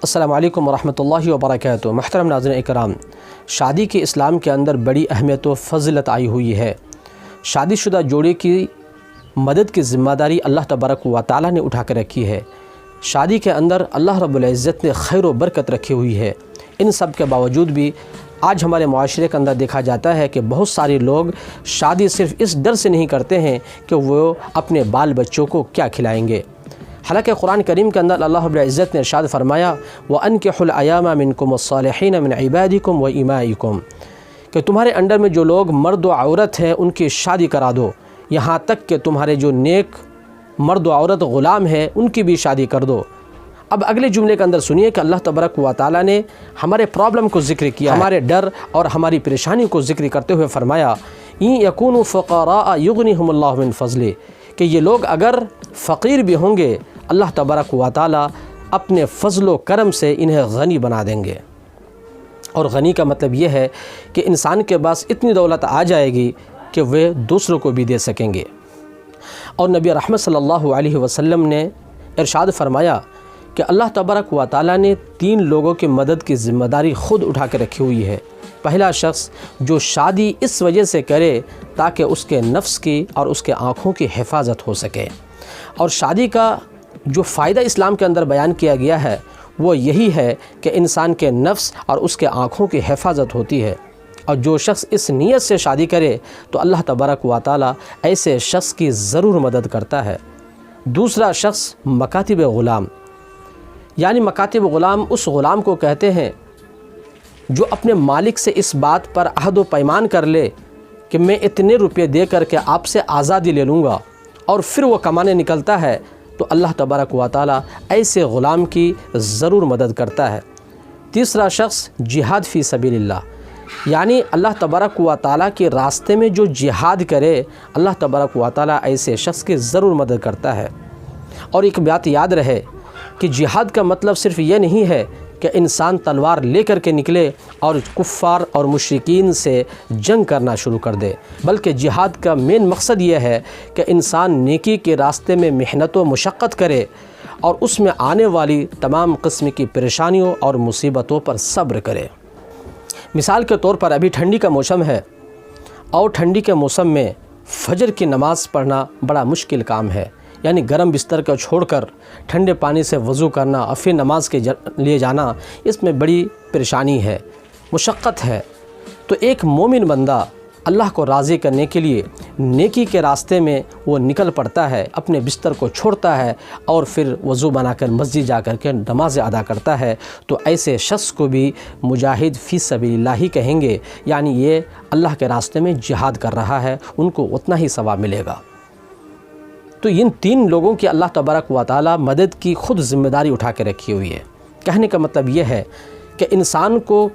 السلام علیکم ورحمۃ اللہ وبرکاتہ۔ محترم ناظرین اکرام، شادی کے اسلام کے اندر بڑی اہمیت و فضیلت آئی ہوئی ہے۔ شادی شدہ جوڑے کی مدد کی ذمہ داری اللہ تبارک و تعالیٰ نے اٹھا کر رکھی ہے۔ شادی کے اندر اللہ رب العزت نے خیر و برکت رکھی ہوئی ہے۔ ان سب کے باوجود بھی آج ہمارے معاشرے کے اندر دیکھا جاتا ہے کہ بہت سارے لوگ شادی صرف اس ڈر سے نہیں کرتے ہیں کہ وہ اپنے بال بچوں کو کیا کھلائیں گے۔ حالانکہ قرآن کریم کے اندر اللہ رب العزت نے ارشاد فرمایا وَأَنْكِحُوا الْأَيَامَ مِنْكُمْ وَالصَّالِحِينَ مِنْ عِبَادِكُمْ وَإِمَائِكُمْ، کہ تمہارے انڈر میں جو لوگ مرد و عورت ہیں ان کی شادی کرا دو، یہاں تک کہ تمہارے جو نیک مرد و عورت غلام ہیں ان کی بھی شادی کر دو۔ اب اگلے جملے کے اندر سنیے کہ اللہ تبارک و تعالیٰ نے ہمارے پرابلم کو ذکر کیا، ہمارے ڈر اور ہماری پریشانی کو ذکر کرتے ہوئے فرمایا اِن یکونوا فقراء یغنیہم اللہ من فضلہ، کہ یہ لوگ اگر فقیر بھی ہوں گے اللہ تبارک و تعالیٰ اپنے فضل و کرم سے انہیں غنی بنا دیں گے۔ اور غنی کا مطلب یہ ہے کہ انسان کے پاس اتنی دولت آ جائے گی کہ وہ دوسروں کو بھی دے سکیں گے۔ اور نبی رحمت صلی اللہ علیہ وسلم نے ارشاد فرمایا کہ اللہ تبارک و تعالیٰ نے 3 لوگوں کی مدد کی ذمہ داری خود اٹھا کے رکھی ہوئی ہے۔ پہلا شخص جو شادی اس وجہ سے کرے تاکہ اس کے نفس کی اور اس کے آنکھوں کی حفاظت ہو سکے، اور شادی کا جو فائدہ اسلام کے اندر بیان کیا گیا ہے وہ یہی ہے کہ انسان کے نفس اور اس کے آنکھوں کی حفاظت ہوتی ہے۔ اور جو شخص اس نیت سے شادی کرے تو اللہ تبارک و تعالیٰ ایسے شخص کی ضرور مدد کرتا ہے۔ دوسرا شخص مکاتب غلام، یعنی مکاتب غلام اس غلام کو کہتے ہیں جو اپنے مالک سے اس بات پر عہد و پیمان کر لے کہ میں اتنے روپے دے کر کے آپ سے آزادی لے لوں گا، اور پھر وہ کمانے نکلتا ہے تو اللہ تبارک و تعالیٰ ایسے غلام کی ضرور مدد کرتا ہے۔ تیسرا شخص جہاد فی سبیل اللہ، یعنی اللہ تبارک و تعالیٰ کے راستے میں جو جہاد کرے اللہ تبارک و تعالیٰ ایسے شخص کی ضرور مدد کرتا ہے۔ اور ایک بات یاد رہے کہ جہاد کا مطلب صرف یہ نہیں ہے کہ انسان تلوار لے کر کے نکلے اور کفار اور مشرکین سے جنگ کرنا شروع کر دے، بلکہ جہاد کا مین مقصد یہ ہے کہ انسان نیکی کے راستے میں محنت و مشقت کرے اور اس میں آنے والی تمام قسم کی پریشانیوں اور مصیبتوں پر صبر کرے۔ مثال کے طور پر ابھی ٹھنڈی کا موسم ہے، اور ٹھنڈی کے موسم میں فجر کی نماز پڑھنا بڑا مشکل کام ہے، یعنی گرم بستر کا چھوڑ کر ٹھنڈے پانی سے وضو کرنا اور پھر نماز کے لیے جانا، اس میں بڑی پریشانی ہے، مشقت ہے۔ تو ایک مومن بندہ اللہ کو راضی کرنے کے لیے نیکی کے راستے میں وہ نکل پڑتا ہے، اپنے بستر کو چھوڑتا ہے اور پھر وضو بنا کر مسجد جا کر کے نماز ادا کرتا ہے، تو ایسے شخص کو بھی مجاہد فی سبیل اللہ ہی کہیں گے، یعنی یہ اللہ کے راستے میں جہاد کر رہا ہے، ان کو اتنا ہی ثواب ملے گا۔ تو ان 3 لوگوں کی اللہ تبارک و تعالیٰ مدد کی خود ذمہ داری اٹھا کے رکھی ہوئی ہے۔ کہنے کا مطلب یہ ہے کہ انسان کو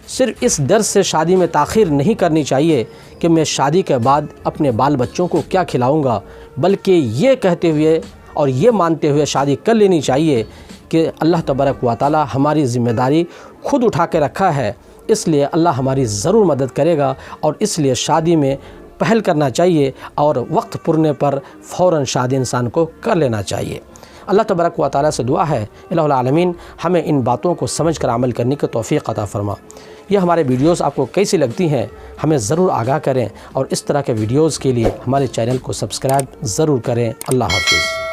صرف اس ڈر سے شادی میں تاخیر نہیں کرنی چاہیے کہ میں شادی کے بعد اپنے بال بچوں کو کیا کھلاؤں گا، بلکہ یہ کہتے ہوئے اور یہ مانتے ہوئے شادی کر لینی چاہیے کہ اللہ تبارک و تعالیٰ ہماری ذمہ داری خود اٹھا کے رکھا ہے، اس لیے اللہ ہماری ضرور مدد کرے گا، اور اس لیے شادی میں پہل کرنا چاہیے اور وقت پڑنے پر فوراً شادی انسان کو کر لینا چاہیے۔ اللہ تبارک و تعالیٰ سے دعا ہے الہ العالمین ہمیں ان باتوں کو سمجھ کر عمل کرنے کی توفیق عطا فرما۔ یہ ہمارے ویڈیوز آپ کو کیسی لگتی ہیں ہمیں ضرور آگاہ کریں، اور اس طرح کے ویڈیوز کے لیے ہمارے چینل کو سبسکرائب ضرور کریں۔ اللہ حافظ۔